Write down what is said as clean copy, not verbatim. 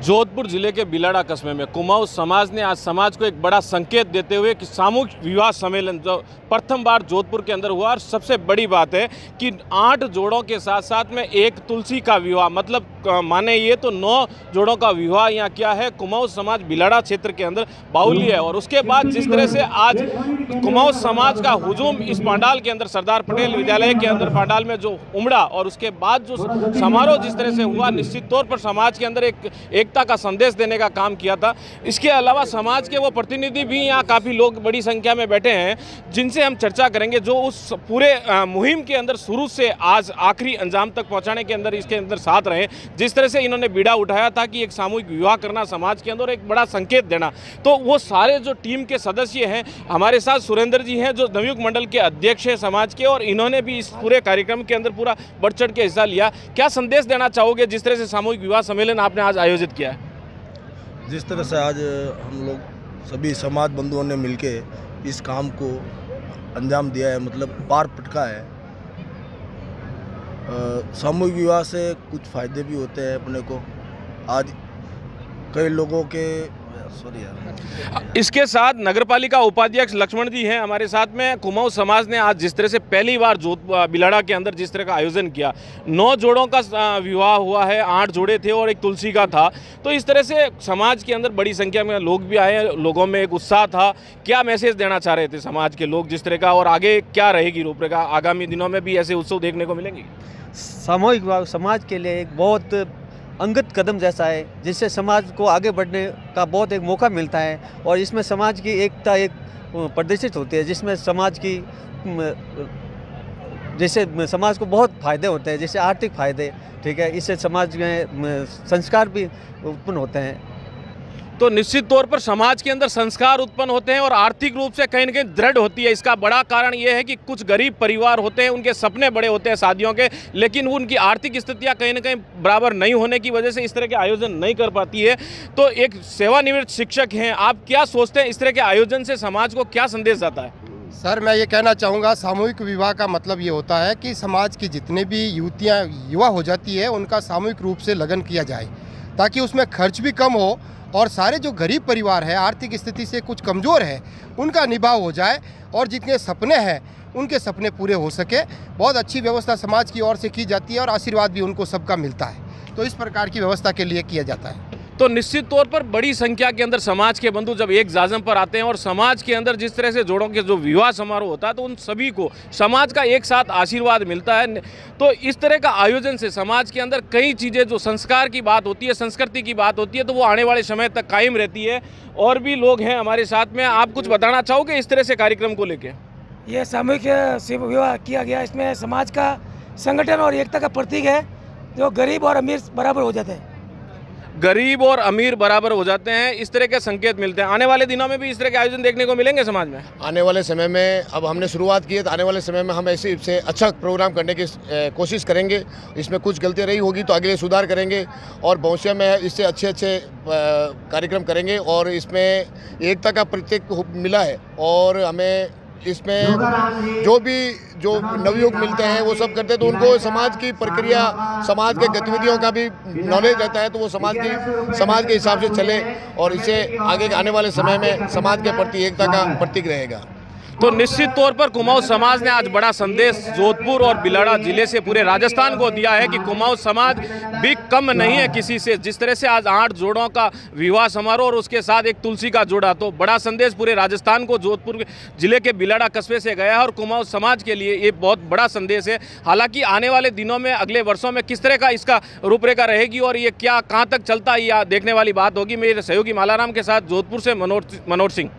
जोधपुर जिले के बिलाड़ा कस्बे में कुमाऊं समाज ने आज समाज को एक बड़ा संकेत देते हुए कि सामूहिक विवाह सम्मेलन जो प्रथम बार जोधपुर के अंदर हुआ। और सबसे बड़ी बात है कि 8 जोड़ों के साथ साथ में एक तुलसी का विवाह, मतलब माने ये तो 9 जोड़ों का विवाह यहाँ क्या है कुमाऊं समाज बिलाड़ा क्षेत्र के अंदर बाहुल्य है। और उसके बाद जिस तरह से आज कुमाऊं समाज का हुजूम इस पंडाल के अंदर सरदार पटेल विद्यालय के अंदर पंडाल में जो उमड़ा और उसके बाद जो समारोह जिस तरह से हुआ, निश्चित तौर पर समाज के अंदर एकता का संदेश देने का काम किया था। इसके अलावा समाज के वो प्रतिनिधि भी यहाँ काफ़ी लोग बड़ी संख्या में बैठे हैं जिनसे हम चर्चा करेंगे, जो उस पूरे मुहिम के अंदर शुरू से आज आखिरी अंजाम तक पहुँचाने के अंदर इसके अंदर साथ रहे। जिस तरह से इन्होंने बीड़ा उठाया था कि एक सामूहिक विवाह करना समाज के अंदर एक बड़ा संकेत देना, तो वो सारे जो टीम के सदस्य हैं हमारे साथ सुरेंद्र जी हैं जो नवयुग मंडल के अध्यक्ष हैं समाज के, और इन्होंने भी इस पूरे कार्यक्रम के अंदर पूरा बढ़ चढ़ के हिस्सा लिया। क्या संदेश देना चाहोगे जिस तरह से सामूहिक विवाह सम्मेलन आपने आज आयोजित किया है? जिस तरह से आज हम लोग सभी समाज बंधुओं ने मिलके इस काम को अंजाम दिया है, मतलब पार पटका है। सामूहिक विवाह से कुछ फ़ायदे भी होते हैं अपने को। आज कई लोगों के इसके साथ नगरपालिका उपाध्यक्ष लक्ष्मण जी हैं हमारे साथ में। कुमाऊं समाज ने आज जिस तरह से पहली बार बिलाड़ा के अंदर जिस तरह का आयोजन किया, 9 जोड़ों का विवाह हुआ है, 8 जोड़े थे और एक तुलसी का था। तो इस तरह से समाज के अंदर बड़ी संख्या में लोग भी आए, लोगों में एक उत्साह था। क्या मैसेज देना चाह रहे थे समाज के लोग जिस तरह का, और आगे क्या रहेगी रूपरेखा? आगामी दिनों में भी ऐसे उत्सव देखने को मिलेंगे? सामूहिक विवाह समाज के लिए एक बहुत अंगत कदम जैसा है, जिससे समाज को आगे बढ़ने का बहुत एक मौका मिलता है और इसमें समाज की एकता एक प्रदर्शित होती है, जिसमें समाज की जैसे समाज को बहुत फ़ायदे होते हैं, जैसे आर्थिक फ़ायदे, ठीक है, इससे समाज में संस्कार भी उत्पन्न होते हैं। तो निश्चित तौर पर समाज के अंदर संस्कार उत्पन्न होते हैं और आर्थिक रूप से कहीं न कहीं दृढ़ होती है। इसका बड़ा कारण ये है कि कुछ गरीब परिवार होते हैं, उनके सपने बड़े होते हैं शादियों के, लेकिन उनकी आर्थिक स्थितियां कहीं न कहीं बराबर नहीं होने की वजह से इस तरह के आयोजन नहीं कर पाती है। तो एक सेवानिवृत्त शिक्षक हैं, आप क्या सोचते हैं इस तरह के आयोजन से समाज को क्या संदेश जाता है? सर, मैं ये कहना चाहूँगा, सामूहिक विवाह का मतलब ये होता है कि समाज की जितने भी युवा हो जाती है उनका सामूहिक रूप से लगन किया जाए, ताकि उसमें खर्च भी कम हो और सारे जो गरीब परिवार है, आर्थिक स्थिति से कुछ कमज़ोर है, उनका निभाव हो जाए और जितने सपने हैं उनके सपने पूरे हो सके। बहुत अच्छी व्यवस्था समाज की ओर से की जाती है और आशीर्वाद भी उनको सबका मिलता है। तो इस प्रकार की व्यवस्था के लिए किया जाता है। तो निश्चित तौर पर बड़ी संख्या के अंदर समाज के बंधु जब एक जाजम पर आते हैं और समाज के अंदर जिस तरह से जोड़ों के जो विवाह समारोह होता है, तो उन सभी को समाज का एक साथ आशीर्वाद मिलता है। तो इस तरह का आयोजन से समाज के अंदर कई चीज़ें, जो संस्कार की बात होती है, संस्कृति की बात होती है, तो वो आने वाले समय तक कायम रहती है। और भी लोग हैं हमारे साथ में, आप कुछ बताना चाहोगे इस तरह से कार्यक्रम को लेकर? यह सामूहिक विवाह किया गया, इसमें समाज का संगठन और एकता का प्रतीक है, जो गरीब और अमीर बराबर हो जाते हैं। गरीब और अमीर बराबर हो जाते हैं, इस तरह के संकेत मिलते हैं। आने वाले दिनों में भी इस तरह के आयोजन देखने को मिलेंगे समाज में? आने वाले समय में, अब हमने शुरुआत की है, तो आने वाले समय में हम ऐसे से अच्छा प्रोग्राम करने की कोशिश करेंगे। इसमें कुछ गलतियाँ रही होगी तो आगे सुधार करेंगे और भविष्य में इससे अच्छे कार्यक्रम करेंगे। और इसमें एकता का प्रतीक मिला है और हमें इसमें जो नवयुग मिलते हैं वो सब करते हैं, तो उनको समाज की प्रक्रिया, समाज के गतिविधियों का भी नॉलेज रहता है, तो वो समाज के हिसाब से चले और इससे आगे आने वाले समय में समाज के प्रति एकता का प्रतीक रहेगा। तो निश्चित तौर पर कुमाऊं समाज ने आज बड़ा संदेश जोधपुर और बिलाड़ा जिले से पूरे राजस्थान को दिया है कि कुमाऊं समाज भी कम नहीं है किसी से। जिस तरह से आज 8 जोड़ों का विवाह समारोह और उसके साथ एक तुलसी का जोड़ा, तो बड़ा संदेश पूरे राजस्थान को जोधपुर जिले के बिलाड़ा कस्बे से गया है और कुमाऊं समाज के लिए ये बहुत बड़ा संदेश है। हालांकि आने वाले दिनों में, अगले वर्षों में किस तरह का इसका रूपरेखा रहेगी और ये क्या कहाँ तक चलता है, यह देखने वाली बात होगी। मेरे सहयोगी मालाराम के साथ जोधपुर से मनोज सिंह।